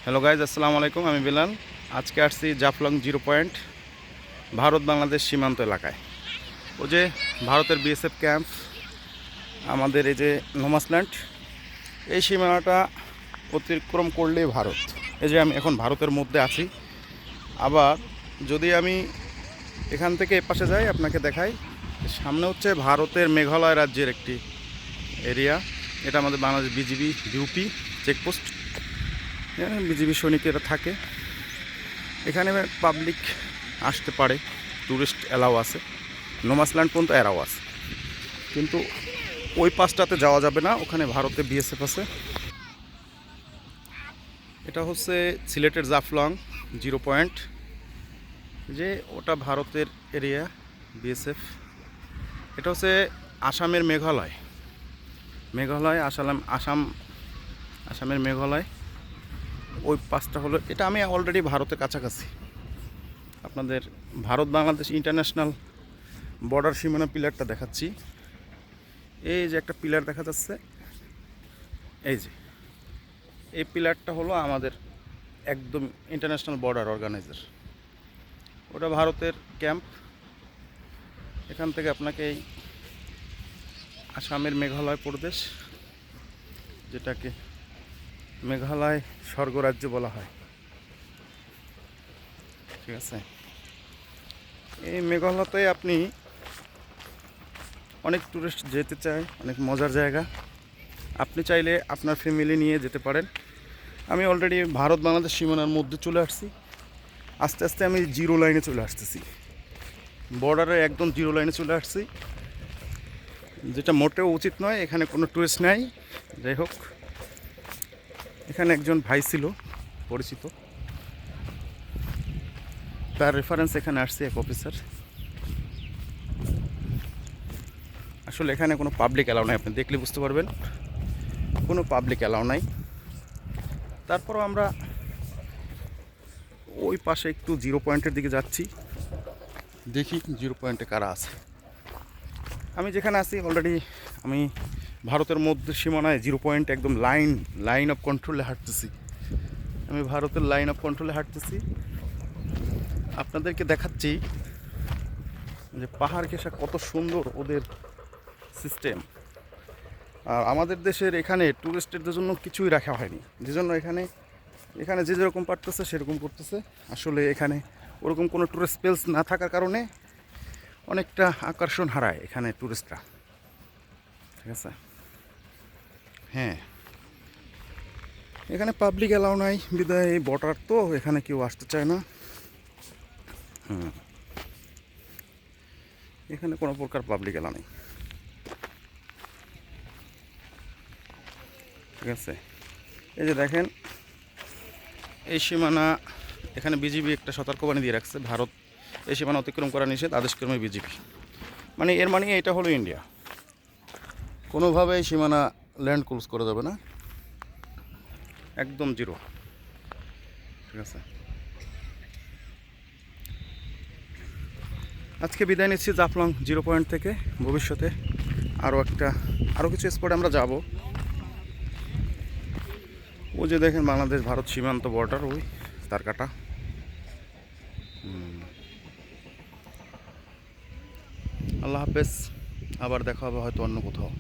Hello guys, আসসালামু আলাইকুম। আমি বিলাল। আজকে আসছি জাফলং জিরো পয়েন্ট, ভারত বাংলাদেশ সীমান্ত এলাকায়। ও যে ভারতের বিএসএফ ক্যাম্প, আমাদের এই যে নোমাসল্যান্ড, এই সীমানাটা অতিক্রম করলেই ভারত। এই যে আমি এখন ভারতের মধ্যে আছি। আবার যদি আমি এখান থেকে এপাশে যাই, আপনাকে দেখাই, সামনে হচ্ছে ভারতের মেঘালয় রাজ্যের একটি এরিয়া। এটা আমাদের Bangladesh BGB UP checkpost, BGB সৈনিকেরা থাকে এখানে। পাবলিক আসতে পারে, ট্যুরিস্ট অ্যালাউ আছে, নোমাসল্যান্ড পর্যন্ত অ্যালাউ আছে, কিন্তু ওই পাশটাতে যাওয়া যাবে না, ওখানে ভারতে বিএসএফ আছে। এটা হচ্ছে সিলেটের জাফলং জিরো পয়েন্ট, যে ওটা ভারতের এরিয়া বিএসএফ। এটা হচ্ছে আসামের মেঘালয়, আসামের মেঘালয়। ওই পাশটা হলো, এটা আমি অলরেডি ভারতের কাছাকাছি। আপনাদের ভারত বাংলাদেশ ইন্টারন্যাশনাল বর্ডার সীমানা পিলারটা দেখাচ্ছি। এই যে একটা পিলার দেখা যাচ্ছে, এই যে এই পিলারটা হলো আমাদের একদম ইন্টারন্যাশনাল বর্ডার অর্গানাইজার। ওটা ভারতের ক্যাম্প। এখান থেকে আপনাকে এই আসামের মেঘালয় প্রদেশ, যেটাকে মেঘালয় স্বর্গরাজ্য বলা হয়, ঠিক আছে। এই মেঘালয়তে আপনি অনেক টুরিস্ট যেতে চায়, অনেক মজার জায়গা। আপনি চাইলে আপনার ফ্যামিলি নিয়ে যেতে পারেন। আমি অলরেডি ভারত বাংলাদেশ সীমানার মধ্যে চলে আসছি। আস্তে আস্তে আমি জিরো লাইনে চলে আসতেছি, বর্ডারে একদম জিরো লাইনে চলে আসছি, যেটা মোটেও উচিত নয়। এখানে কোনো টুরিস্ট নাই। যাই হোক, এখানে একজন ভাই ছিল পরিচিত, তার রেফারেন্স এখানে আসছে এক অফিসার। আসলে এখানে কোনো পাবলিক অ্যালাউ নাই, আপনি দেখলে বুঝতে পারবেন, কোনো পাবলিক অ্যালাউ নাই। তারপরও আমরা ওই পাশে একটু জিরো পয়েন্টের দিকে যাচ্ছি, দেখি জিরো পয়েন্টে কারা আছে। আমি যেখানে আছি অলরেডি, আমি ভারতের মধ্যে সীমানায় জিরো পয়েন্ট একদম লাইন অফ কন্ট্রোলে হাঁটতেছি। আমি ভারতের লাইন অফ কন্ট্রোলে হাঁটতেছি, আপনাদেরকে দেখাচ্ছি যে পাহাড় ঘেঁষা কত সুন্দর ওদের সিস্টেম। আর আমাদের দেশের এখানে ট্যুরিস্টদের জন্য কিছুই রাখা হয়নি, যে জন্য এখানে যে যেরকম পারতেছে সেরকম করতেছে। আসলে এখানে ওরকম কোনো ট্যুরিস্ট প্লেস না থাকার কারণে অনেকটা আকর্ষণ হারায় এখানে ট্যুরিস্টরা, ঠিক আছে। হ্যাঁ, এখানে পাবলিক অ্যালাউ নাই বিদায় এই বর্ডার, তো এখানে কেউ আসতে চায় না। এখানে কোনো প্রকার পাবলিক অ্যালাউ নেই, ঠিক আছে। এই যে দেখেন, এই সীমানা, এখানে বিজিবি একটা সতর্কবাণী দিয়ে রাখছে, ভারত এই সীমানা অতিক্রম করা নিষেধ, আদেশক্রমে বিজিবি। মানে এর মানে এটা হলো ইন্ডিয়া, কোনোভাবেই সীমানা ল্যান্ড ক্রস করা যাবে না, একদম জিরো, ঠিক আছে। আজকে বিদায় নিচ্ছি জাফলং জিরো পয়েন্ট থেকে। ভবিষ্যতে আরও কিছু স্পটে আমরা যাব। ও যে দেখেন বাংলাদেশ ভারত সীমান্ত বর্ডার, ওই তার কাটা। আল্লাহ হাফেজ, আবার দেখা হবে হয়তো অন্য কোথাও।